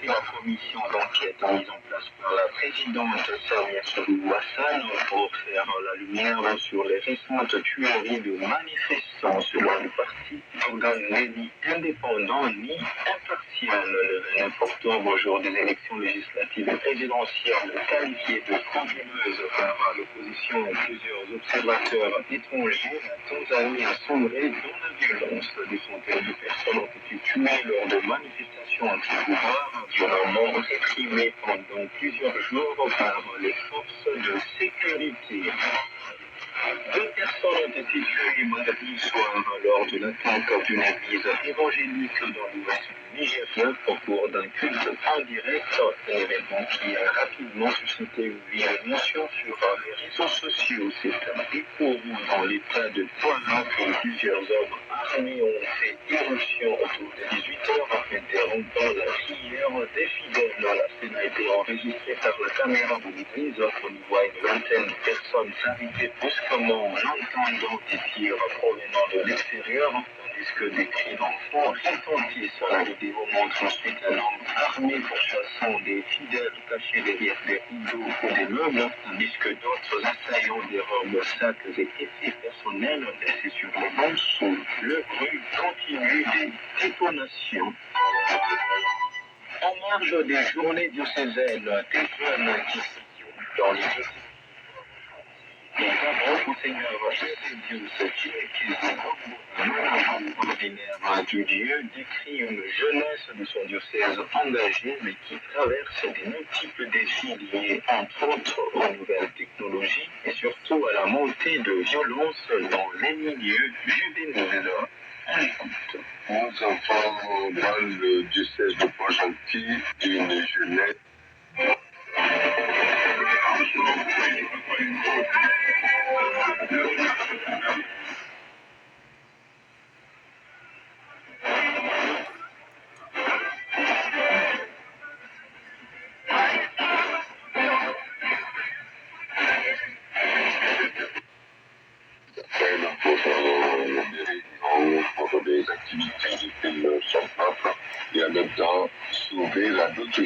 la commission d'enquête mise en place par la présidente Samia Suluhu Hassan pour faire la lumière sur les récentes tueries de manifestants selon le parti, organe ni indépendant ni impartial. Le 29 octobre, jour des élections législatives et présidentielles, qualifiées de frauduleuses par l'opposition et plusieurs observateurs étrangers, la Tanzanie a sombré dans la violence. Des centaines de personnes ont été tuées lors de manifestations anti-pouvoir, violemment réprimées pendant plusieurs jours par les forces de sécurité. 2 personnes ont été tuées mardi soir lors de l'attaque d'une église évangélique dans l'ouest du Nigeria au cours d'un culte en direct, un événement qui a rapidement suscité une vive émotion sur les réseaux sociaux. C'est un décours dans l'état de Kwara que plusieurs hommes armés ont fait éruption autour de 18h interrompant la prière des fidèles. La scène a été enregistrée par la caméra de l'église. On y voit une vingtaine de personnes s'arrêter brusquement en entendant des tirs provenant de l'extérieur, tandis que des cris d'enfants retentissent. La vidéo montre ensuite un homme armé pourchassant des fidèles cachés derrière des rideaux ou des meubles, tandis que d'autres assaillants dérobent sacs et effets personnels laissés sur les bancs sous le bruit continu des détonations. En marge des journées diocésaines, des jeunes qui sont dans les Monseigneur Eusebius Chinekizi, ordinaire du Dieu, décrit une jeunesse de son diocèse engagée, mais qui traverse des multiples défis liés, entre autres, aux nouvelles technologies et surtout à la montée de violence dans les milieux juvéniles. On écoute. Nous avons dans le diocèse de Port-Gentil une jeunesse pour des activités qui ne sont propres et en même temps sauver la d'autres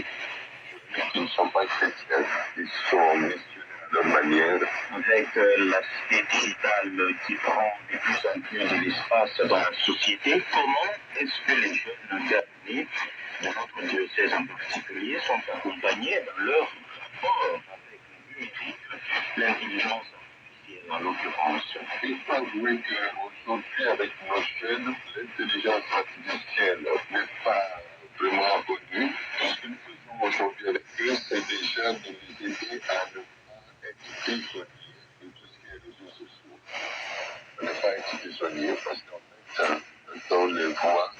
qui ne sont pas chrétiennes, qui sont missionnaires de leur manière. Avec l'aspect digital qui prend de plus en plus de l'espace dans la société, comment est-ce que les jeunes derniers, de notre diocèse en particulier, sont accompagnés dans leur rapport avec le numérique, l'intelligence artificielle en l'occurrence? Il faut avouer qu'aujourd'hui, avec nos jeunes, l'intelligence artificielle n'est pas vraiment connue. Ce que nous faisons aujourd'hui avec eux, c'est déjà de les aider à ne pas être prisonniers de tout ce qui est réseaux sociaux. À ne pas être prisonniers parce qu'en fait, quand on les voit,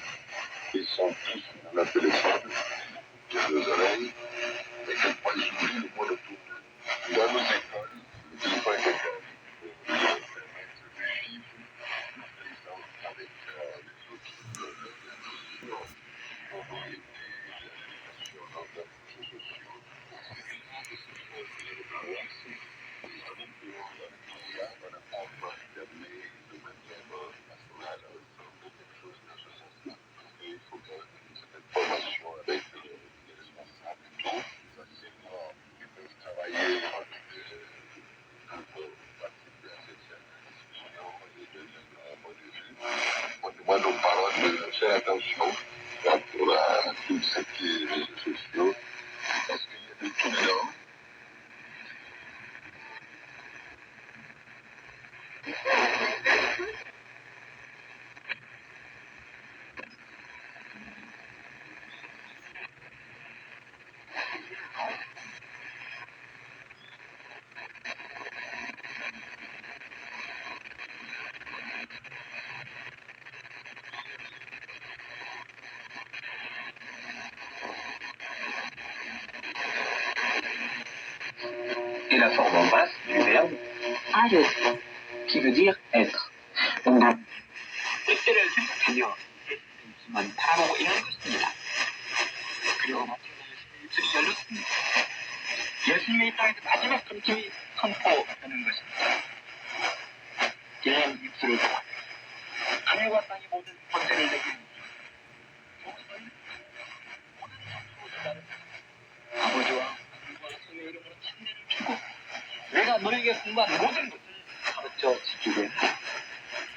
ils sont tous dans leur téléphone, dans nos oreilles, et quelquefois ils oublient le monde autour d'eux. Dans nos écoles, le téléphone est interdit. Pour leur permettre de vivre, par exemple, avec les autres réseaux pour aider l'éducation dans les réseaux sociaux. C'est également de ces choses que les paroisses, nous savons que il y a dans la forme internet de manière pastorale, quelque chose dans ce sens-là. Et il faut que cette formation avec les responsables et tout, les enseignants qui peuvent travailler entre eux pour participer à cette discussion et de leur point de vue. On demande aux parents de faire attention pour tout ce qui est réseaux sociaux. Parce qu'il y a de tout dedans. Et la forme en basse du verbe ayo, qui veut dire être. Donc, 뜻대로 생각하며 했지만 바로 이런 것입니다. 그리고 마침내 예수님이 열렸습니다. 예수님의 이 땅에서 마지막 점침이 선포하는 것입니다. 개인 입술을 통하여 하늘과 땅의 모든 권세를 내게 주시고 모든 전투로 나를 너에게 공부한 모든 것을 가르쳐 지키게 하라.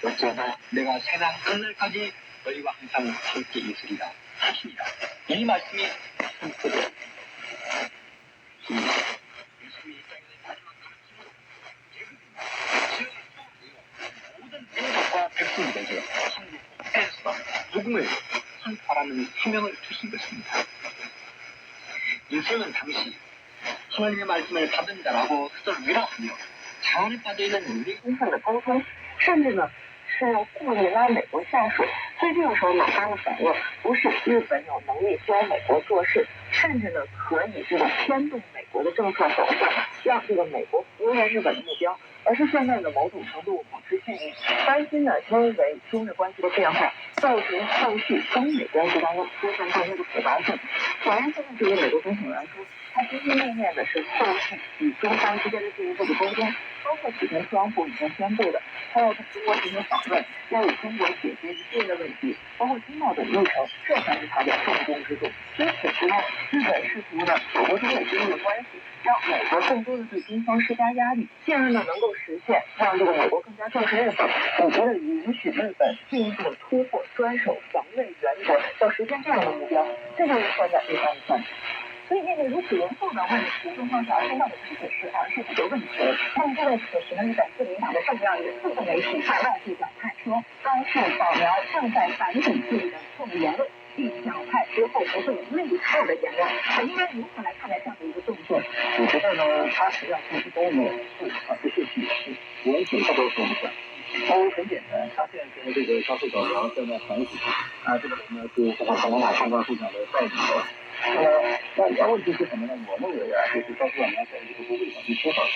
어쩌다 내가 세상 끝날까지 너희와 항상 함께 있으리라 하시니라. 이 말씀이 참되었습니다. 예수님이 이 땅에서 마지막 가르침으로 모든 민족과 백성들에게 천국에서 복음을 선포하라는 사명을 주신 것입니다. 예수는 당시 하나님의 말씀을 받은 자라고 스스로 위로하며 자원에 빠져있는 우리 充分的沟通，甚至呢是故意拉美国下水。所以这个时候马上的反应不是日本有能力教美国做事，甚至呢可以这个牵动美国的政策走向，让这个美国服务日本的目标，而是现在的某种程度保持距离，担心呢因为中日关系的变化，造成后续中美关系当中出现更多的复杂性。显然现在对于美国总统来说，他心心念念的是后续与中方之间的进一步的沟通，包括此前特朗普已经宣布的，他要跟中国进行访问，要与中国解决一系列的问题，包括经贸等议程，这才是他的重中之重。因此，时候日本试图呢妥和中美之间的关系，让美国更多的对中方施加压力，进而呢能够实现让这个美国更加重视日本，以及呢允许日本进一步突破专守防卫原则，要实现这样的目标，这就是现在对方的算计。所以面对如此严肃的问题，中方想要听到的不是解释，而是解决问题。那么就在此时呢，日本自民党的重要人士的媒体海外表态说，该是扫描正在反省自己的错误言论，并表态之后不会有类似的言论。应该如何来看待这样的一个动作？我觉得呢，他实际上是都严肃，而不是解释，连解释都说不上。因为很简单，他现在跟这个消费者聊在那反省这个人呢是这个广东相关会长的代理人。那问题是什么呢？我认为就是消费者在这个会上去说好了。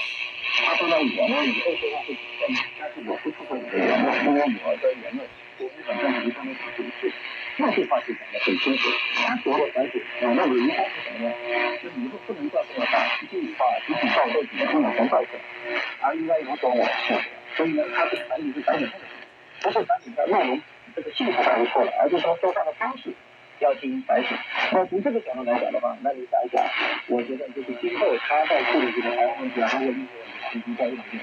他说呢，我呢以后说话会谨慎，但是我不触碰你的言论，因为我的言论对日本政府方面是不是？那句话是讲的很清楚。他所谓的反省那我应该是什么呢？就是以后不能再这么打击这句话，集体暴动，集体不能全造成，而应该有所我是。所以呢，他这个反省是反省这个，不是反省的内容这个性质上是错了，而是说说话的方式要进行反省。那从这个角度来讲的话，那你想一想，我觉得就是今后他在处理这个台湾问题包括历史问题、教育问题，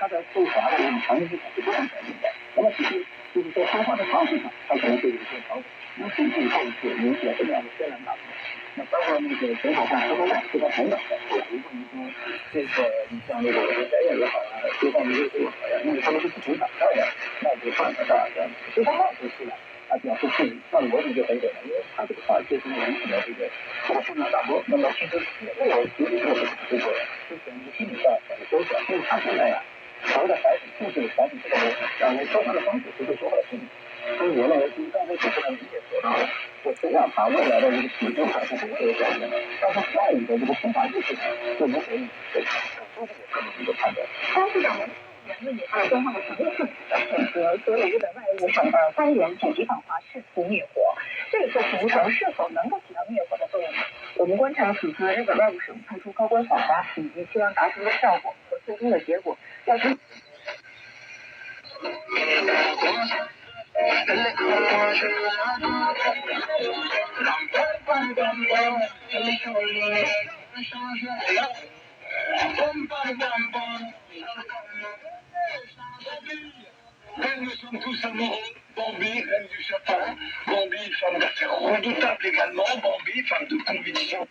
他在对华的这种强硬是不断改变的。那么只是就是在说话的方式上，他可能会有一些调整。那甚至这一次引起了这样的轩然大波。那包括那个总统上特朗普是他同党的，如果你说这个你像那个白人也好西方民主也好因为他们是不同党派的，那就算得大这样。西方贸易出来。他表示质疑，那逻辑就很简单，因为他这个话确实引起了这个轩然大波。那么其实认为其实就是这个之前一个心理上的缩小，因为他现在所谓的反省就是反省这个东西，然后说话的方式不是说话的性质。所以我认为，就是刚才主持人也说到了，我实际上他未来的这个体制还是不会有改变的，但是话语的这个说法意识就无所谓，这是我个人的一个判断。但是讲言论引发了双方的强烈愤怒和所有日本外务省的官员紧急访华试图灭火，这次行程是否能够起到灭火的作用呢？我们观察此次日本外务省派出高官访华，以及希望达成的效果和最终的结果，要是Nous sommes tous amoureux. Bambi, reine du Japon. Bambi, femme d'affaires redoutable également. Bambi, femme de conviction.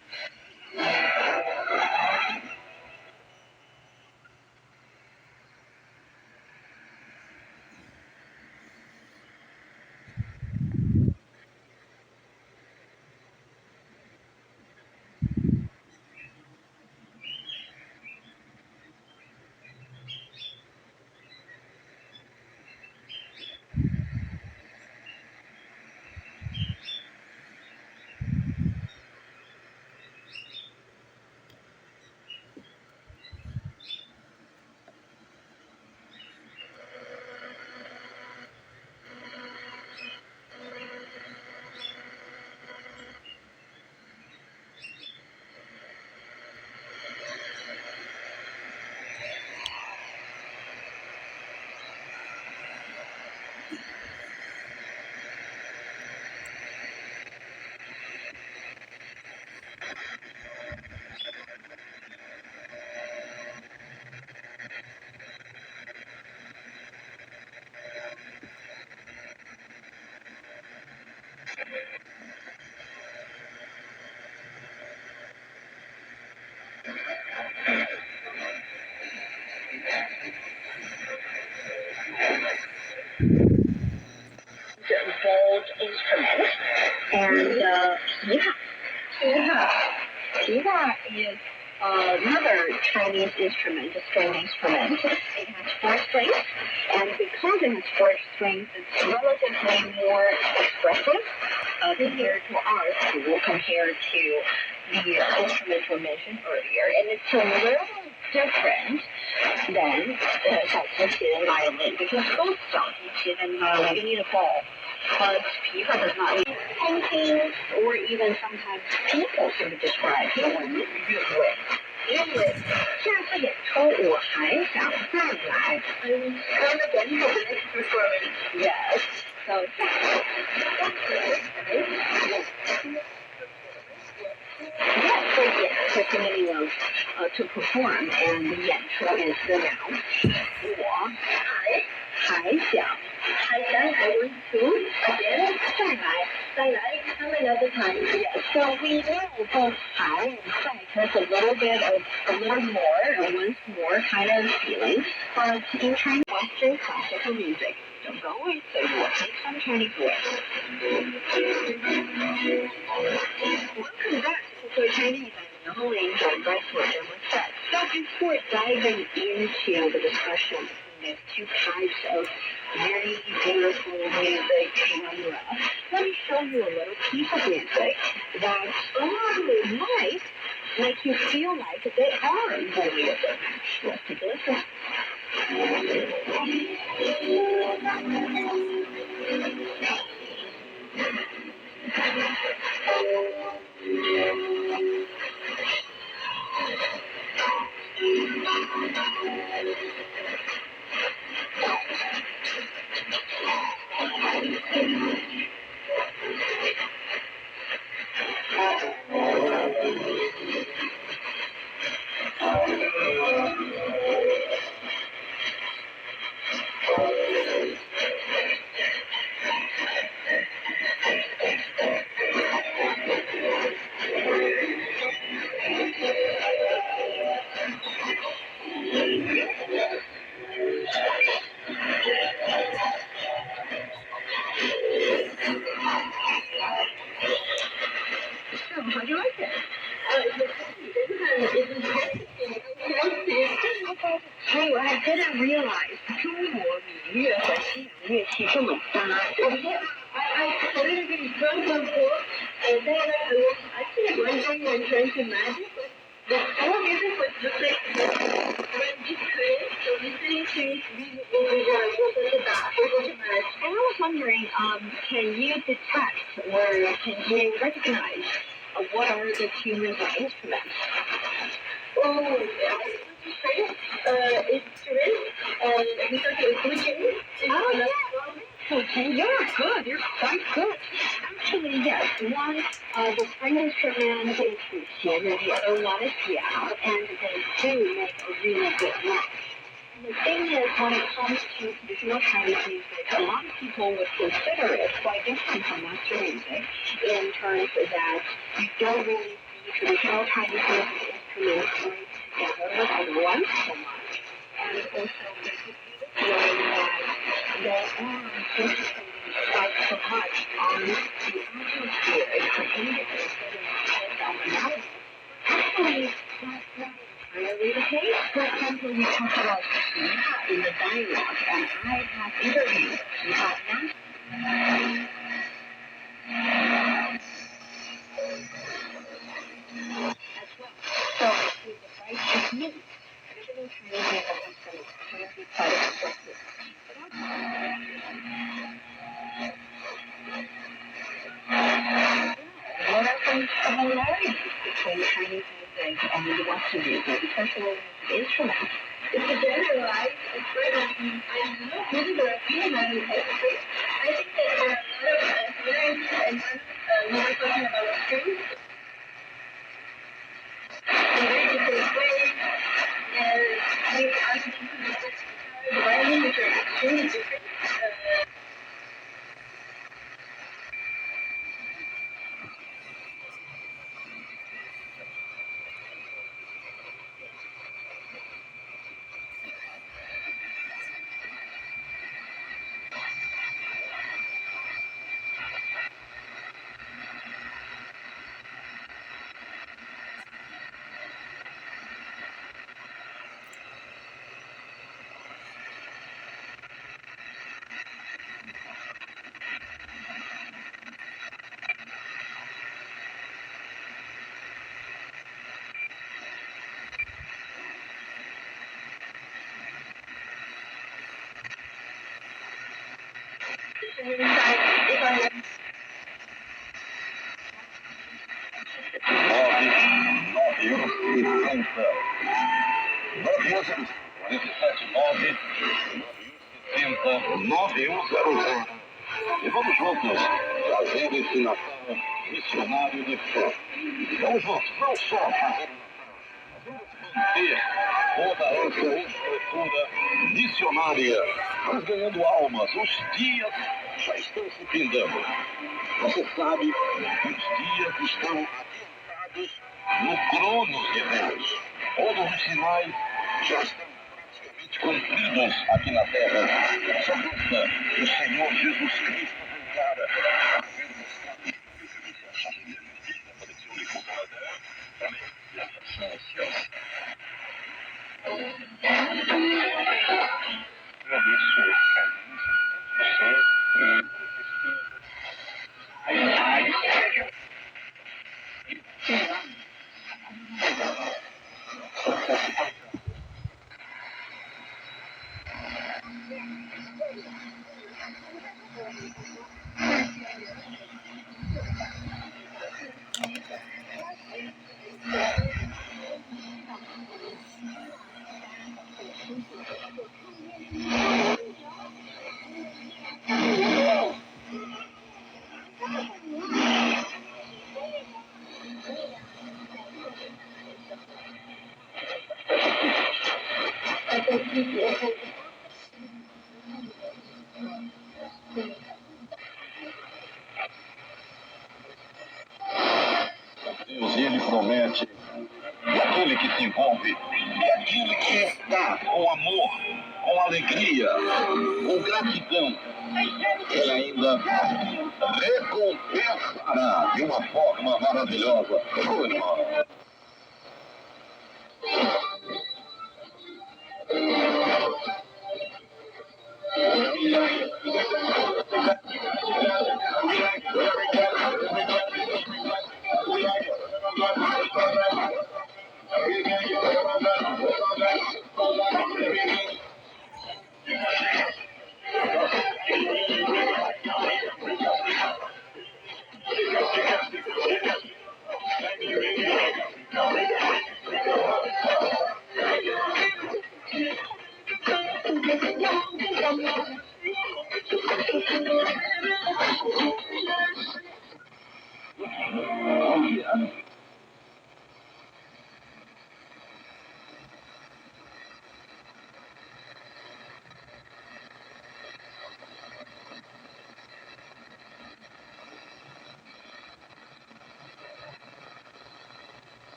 Yeah. Tila is another Chinese instrument, a string instrument. It has 4 strings, and because it has 4 strings, it's relatively more expressive compared to ours, compared to the instruments we mentioned earlier, and it's a little different than 小提琴and violin, because both 小提琴and violin, you need a ball, but pipa does not need paintings, or even sometimes people can describe it as 乐味。因为下次演出我还想再来。Yes. So yes, so yes, continuing to perform, and 演出 is the noun. 我还想 I want to again 再来 another time. Yes. So we know both 还 and 再 has a little bit of a little more, a once more kind of feeling. But in Chinese Western classical music, don't go away, so you will take some Chinese words. Welcome back to Chinese. I'm Elaine from Breastwork and Set. So before diving into the discussion between these two types of very beautiful music genre, let me show you a little piece of music that might make you feel like they are really a good match. Let's take a listen. How do you like it? Hey, I didn't realize 中国民乐和西洋乐器这么搭。I totally heard before, and then I think wondering and trying to imagine, but the whole music was just like when this creates, so listening to it really and I was wondering, can you detect or can you recognize what are the tuners or instruments? Oh, you're good. You're quite good. Actually, yes. One, the string instrument is 五弦, and the other one is piano, and they do make a really good match. The thing is, when it comes to traditional Chinese music, a lot of people would consider it quite different from Western music in terms that you don't really see traditional Chinese music instruments played together with other ones so much. And also, there could be the feeling that they are concentrating quite so much on the atmosphere and creating instead of on the melody. Actually, that's not entirely the case. For example, we talk about Pipa in the dialogue, and I have interviewed Pipa as well. So, with the right technique, traditional Chinese music instruments can be quite expressive. What are some similarities between Chinese music and the Western music, especially with instruments? It's a generalized expression. I'm not really European, I'm Irish. I think that there are a lot of similarities, and when we're talking about strings, in very different ways, and we are thinking the violin, which are extremely different. 9100. E vamos juntos fazer esse Natal missionário de fé. Vamos juntos, não só fazer manter toda essa estrutura missionária, mas ganhando almas. Os dias já estão se findando. Você sabe que os dias estão adiantados no cronos de Deus. Todos os sinais já estão praticamente cumpridos aqui na Terra. Essa luta, o Senhor Jesus Cristo encara. Deus, ele promete que aquele que se envolve, que aquele que está com amor, com alegria, com gratidão, ele ainda recompensará de uma forma maravilhosa. Oh, irmão.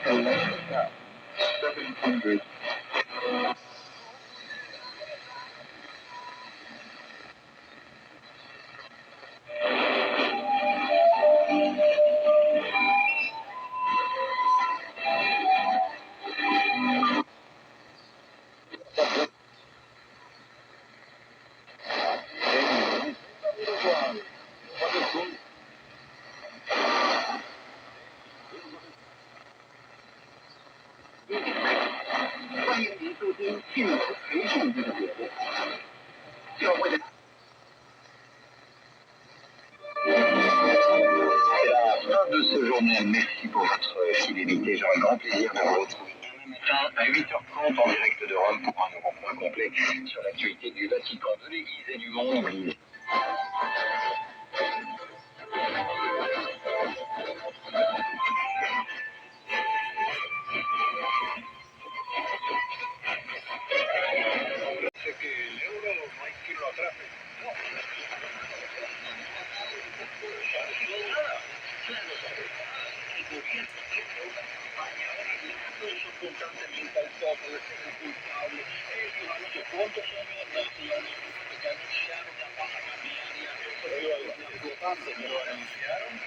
Alexa, 700. Merci pour votre fidélité. J'aurai grand plaisir de vous retrouver demain matin à 8h30 en direct de Rome pour un nouveau point complet sur l'actualité du Vatican, de l'Église et du monde. Constantemente al popolo essere culpabile e io non so quanto sono andati a che annunciarono la passa cambiaria importante però anunciaron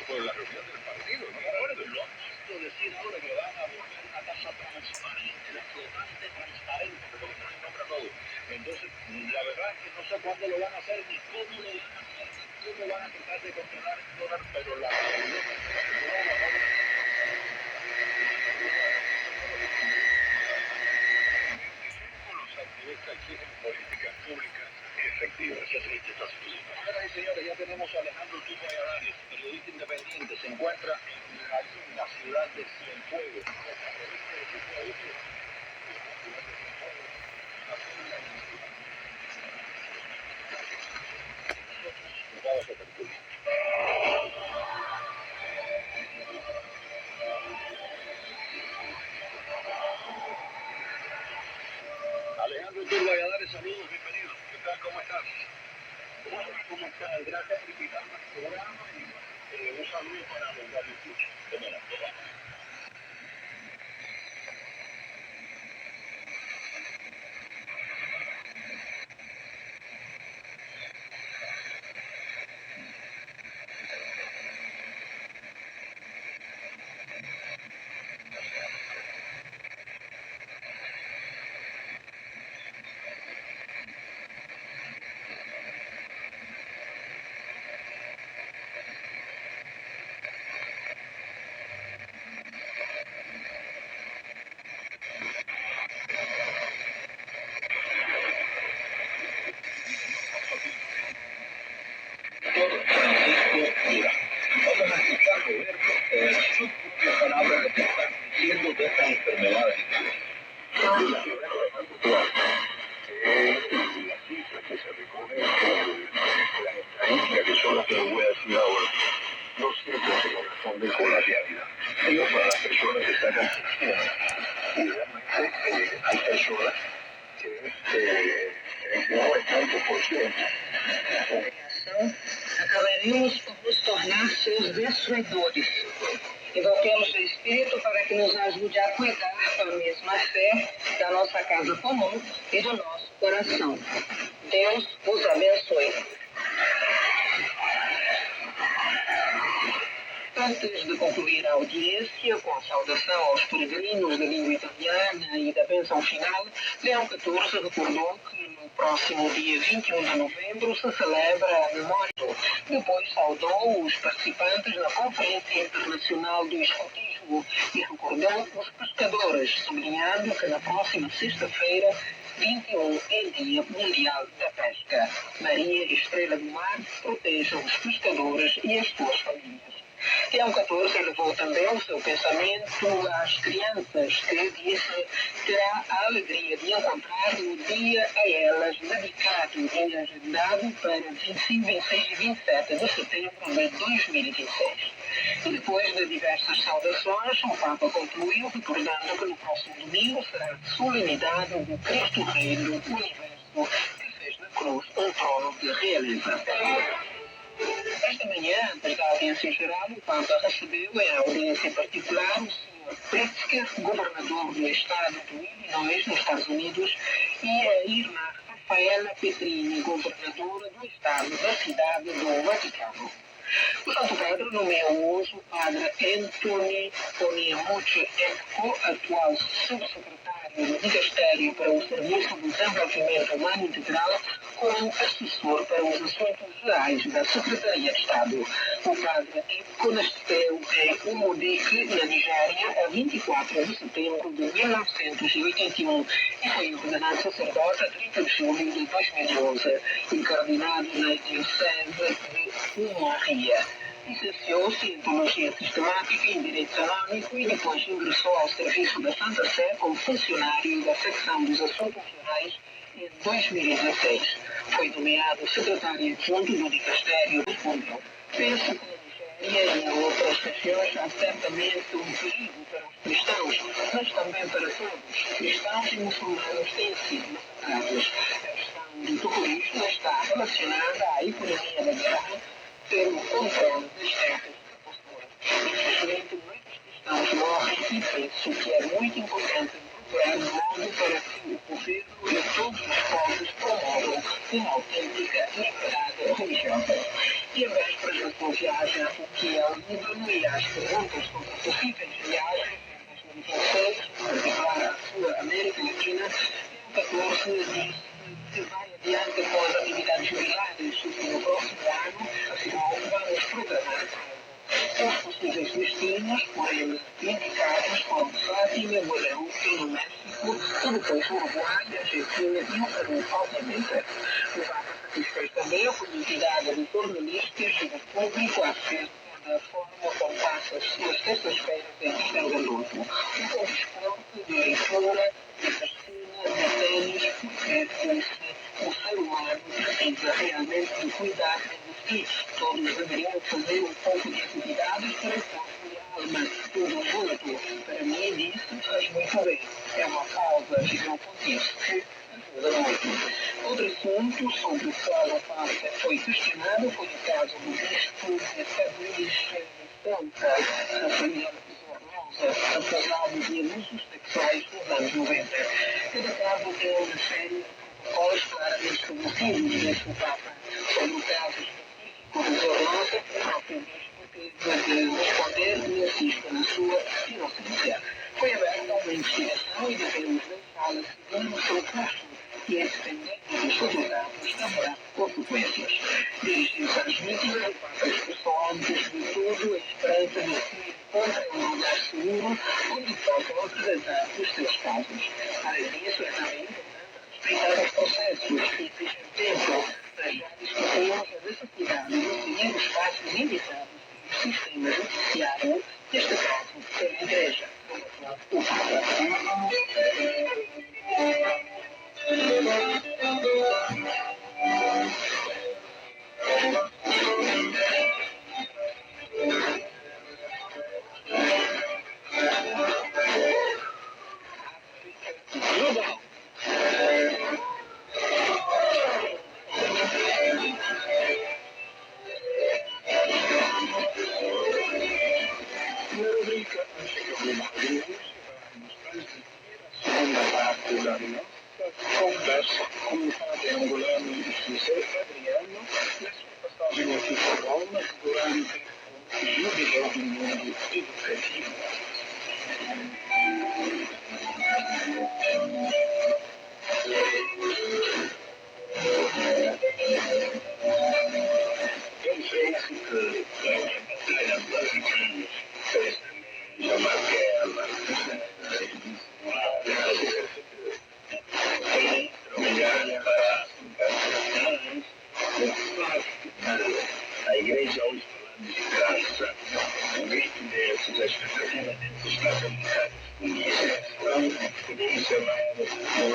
después de la reunión del partido, no me acuerdo. Lo han visto decir ahora que van a volver una tasa transparente, la flotante transparente, porque no se nombra todo. Entonces, la verdad es que no sé cuándo lo van a hacer ni cómo lo van a hacer, ni cómo van a tratar de controlar el dólar, pero la los activistas exigen políticas públicas efectivas. Señoras y señores, ya tenemos a Alejandro Tuco Valladares, periodista independiente. Se encuentra en la ciudad de Cienfuegos. Alejandro Tuco Valladares, saludos, bienvenido. ¿Qué tal? ¿Cómo estás? Hola, ¿cómo estás? Gracias por invitarme al programa y un saludo para los radioescuchas. Francisco Durán. Vamos a escuchar, Roberto, sus propias palabras de que están diciendo de estas enfermedades. Las cifras que se recogen, las estadísticas que son las que les voy a decir ahora, no siempre se corresponden con la realidad. Digo, para las personas que sacan ficciones, y realmente hay personas que no es tanto por ciento. Acabaremos por nos tornar seus destruidores. Invoquemos o Espírito para que nos ajude a cuidar com a mesma fé da nossa casa comum e do nosso coração. Deus os abençoe. Antes de concluir a audiência, com a saudação aos peregrinos da língua italiana e da bênção final, Leão XIV recordou que no próximo dia 21 de novembro se celebra a memória. Depois saudou os participantes na Conferência Internacional do Escotismo e recordou os pescadores, sublinhando que na próxima sexta-feira, 21, é Dia Mundial da Pesca. Maria Estrela do Mar proteja os pescadores e as suas famílias. Leão XIV levou também o seu pensamento às crianças, que disse terá a alegria de encontrar no dia a elas dedicado e agendado para 25, 26 e 27 de setembro de 2026. E depois de diversas saudações, o Papa concluiu recordando que no próximo domingo será a solenidade do Cristo Rei do Universo, que fez da cruz um trono de realeza. Esta manhã, antes da audiência geral, o Papa recebeu em audiência particular o Sr. Pritzker, governador do estado do Illinois, nos Estados Unidos, e a irmã Rafaela Petrini, governadora do estado da cidade do Vaticano. O Santo Padre nomeou hoje o Padre Anthony Oniamuchi Ekko, atual subsecretário do Digastério para o Serviço de Desenvolvimento Humano Integral, como assessor para os assuntos gerais da Secretaria de Estado. O Padre Ekko nasceu em Umudike, na Nigéria, a 24 de setembro de 1981 e foi ordenado sacerdote a 30 de julho de 2011, incardinado na Diocese de Umuahia. Licenciou-se em Teologia Sistemática e em Direito Canônico e depois ingressou ao serviço da Santa Sé como funcionário da Secção dos Assuntos Gerais em 2016. Foi nomeado secretário adjunto do Dicastério. Respondeu: penso que na Nigéria e em outras regiões há certamente um perigo para os cristãos, mas também para todos. Cristãos e muçulmanos têm sido massacrados. A questão do terrorismo está relacionada à economia da guerra pelo controle das terras da população. Infelizmente, muitos cristãos morrem e penso que é muito importante procurar modo para que o governo e todos os povos promovam uma autêntica liberdade religiosa. E a vésperas da sua viagem ao que é o Líbano e às perguntas sobre possíveis viagens em 2026, em particular à sua América Latina, o 14 disse que vai adiante com as atividades jubilares e no próximo ano, afirmou que vamos programar Os possíveis destinos por ele indicados foram Fátima, Guadalupe, no México, e depois Uruguai, Argentina e o Peru, obviamente. O Papa satisfez também a curiosidade de jornalistas e do público acerca da forma como passa as suas terças-feiras em Castelo Gandolfo. O desporto, de leitura, de piscina, de tênis, porque o ser humano precisa realmente de cuidar de si. Todos deveriam fazer um pouco de atividades para o corpo e a alma. Tudo junto. Para mim, disso faz muito bem. É uma pausa e não contexto que ajuda muito. Outro assunto sobre o qual a Papa foi questionado foi o caso do bispo de Tabriz Rafael Zornosa, acusado de abusos sexuais nos anos 90. Cada caso tem uma série de protocolos claramente estabelecidos, disse o Papa. Sobre o caso específico de Zornosa, o próprio bispo teve de responder e assiste na sua inocência. Foi aberta uma investigação e devemos deixá-la seguir o seu curso, que é dependente dos resultados haverá consequências. Dirigindo-se às vítimas, o Papa expressou antes de tudo a esperança de que encontrem um lugar seguro onde possam apresentar os seus casos. Além disso, é também importante respeitar os processos que exigem tempo, mas já discutimos a necessidade de seguir os passos indicados pelo sistema judiciário, neste caso, pela Igreja. O Papa. Conversa com o padre angolano José Adriano na sua passagem aqui por Roma durante o Jubileu do Mundo Educativo. Eu penso que a batalha dos africanos fez também já marquela a igreja hoje falando de graça, o grito desses, a expectativa desses está comunicados com isso. Então, podemos chamar os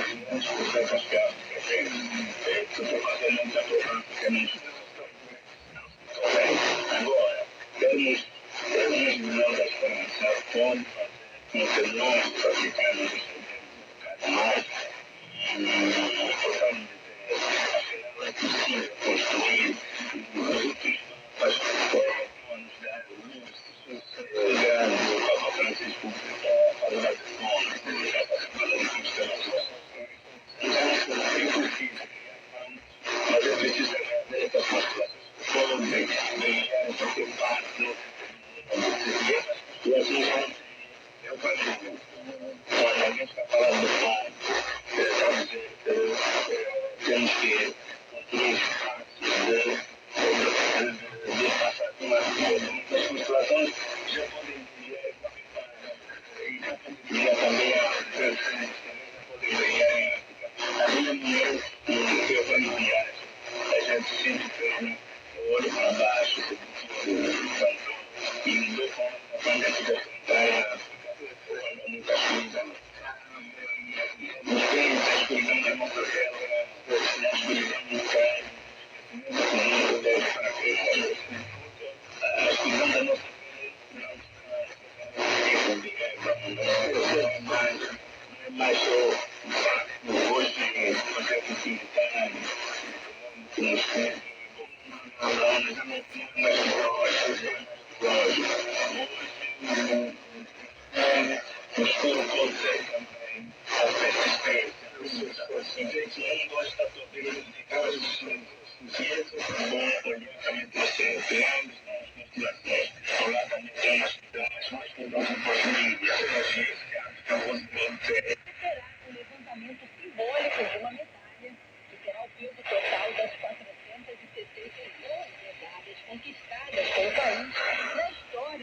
irmãos por essas casas que estão fazendo muita prova, porque não agora, temos irmãos da esperança, pode fazer com que nós, africanos, estejamos mais e possamos dizer, é possível construir os últimos passos que nos dar grande, o Papa Francisco falou das escolas, já está falando de constelações. Então, é possível, mas é preciso fazer essas constelações. Podem ganhar fazer parte e assim eu falo, quando alguém está falando do pai, está dizer que temos que construir espaços de passar por uma vida. Muitas constelações já podem viver e já também podem ganhar a minha mulher e o seu familiar. A gente sente pena, eu olho para baixo, e me dou conta quando a vida está quando muita coisa. Os pés, a escuridão da nossa terra, a escuridão do céu, muito deve para Deus. A escuridão da nossa terra não é mais só hoje fazer atividade, nos pés. O escuro pode ser também a persistência. Em vez de um gosta de verificar os ciências, bom orientamento dos ciências, constelações, ao lado da mitad, mas que não se pode mídia, a ciência, a voz pode ser. Será um levantamento simbólico de uma medalha, que será o peso total das 472 medalhas conquistadas pelo país na história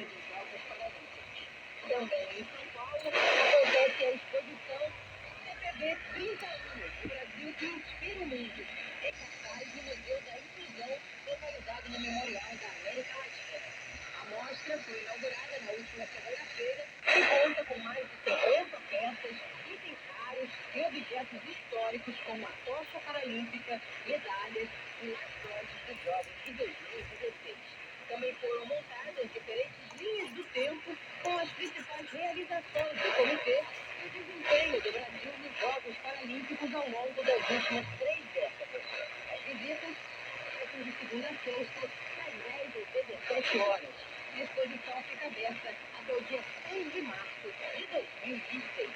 próxima segunda-feira, que conta com mais de 50 peças, itens raros e objetos históricos como a tocha paralímpica, medalhas e mascotes dos Jogos de 2016. Também foram montadas diferentes linhas do tempo com as principais realizações do comitê e o desempenho do Brasil nos Jogos Paralímpicos ao longo das últimas 3 décadas. As visitas começam de segunda a sexta, das 10 às 17 horas. A exposição fica aberta até o dia 6 de março de 2026.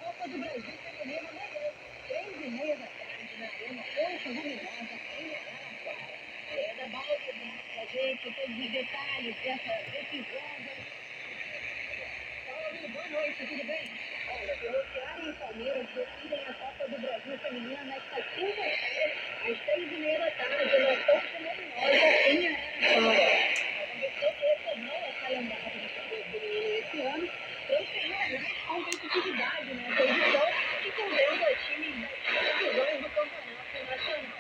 Copa do Brasil feminino amanhã, 3h30 da tarde, na Arena Fonte Luminosa, em Araraquara. Da Balsa, a gente, todos os detalhes dessa decisão. Boa noite, tudo bem? Olha, Ferroviária e Palmeiras decidem a Copa do Brasil feminina nesta quinta-feira, às 6h30 da tarde, na Fonte Luminosa, em Araraquara. A competição retornou ao calendário do futebol feminino esse ano, trouxe mais competitividade nessa edição e contempla times das divisões do Campeonato Nacional.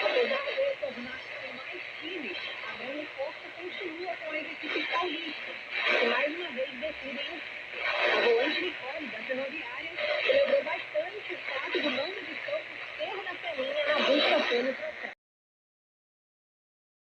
Apesar de retornar com mais times, a grande força continua com as equipes paulistas, que mais uma vez decidem a volante Nicole da Ferroviária celebrou bastante o fato do mando de campo ser na pelinha na busca pelo troféu.